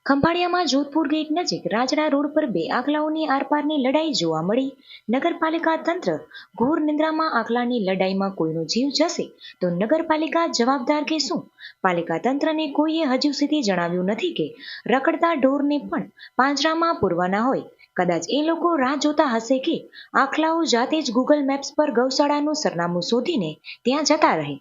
ખંભાળિયામાં Jodhpur gate નજીક Rajda road પર બે આખલાઓની આરપારની લડાઈ જોવા મળી. નગરપાલિકા તંત્ર ઘોર નિંદ્રામાં. આખલાની લડાઈમાં કોઈનો જીવ જશે તો નગરપાલિકા જવાબદાર કે શું? પાલિકા તંત્રને કોઈએ હજુ સુધી જણાવ્યું નથી કે રખડતા ઢોરને પણ પાંજરામાં પૂરવાના હોય. કદાચ એ લોકો રાહ જોતા હશે કે આખલાઓ જાતે જ ગૂગલ મેપ્સ પર ગૌશાળાનું સરનામું શોધીને ત્યાં જતા રહે.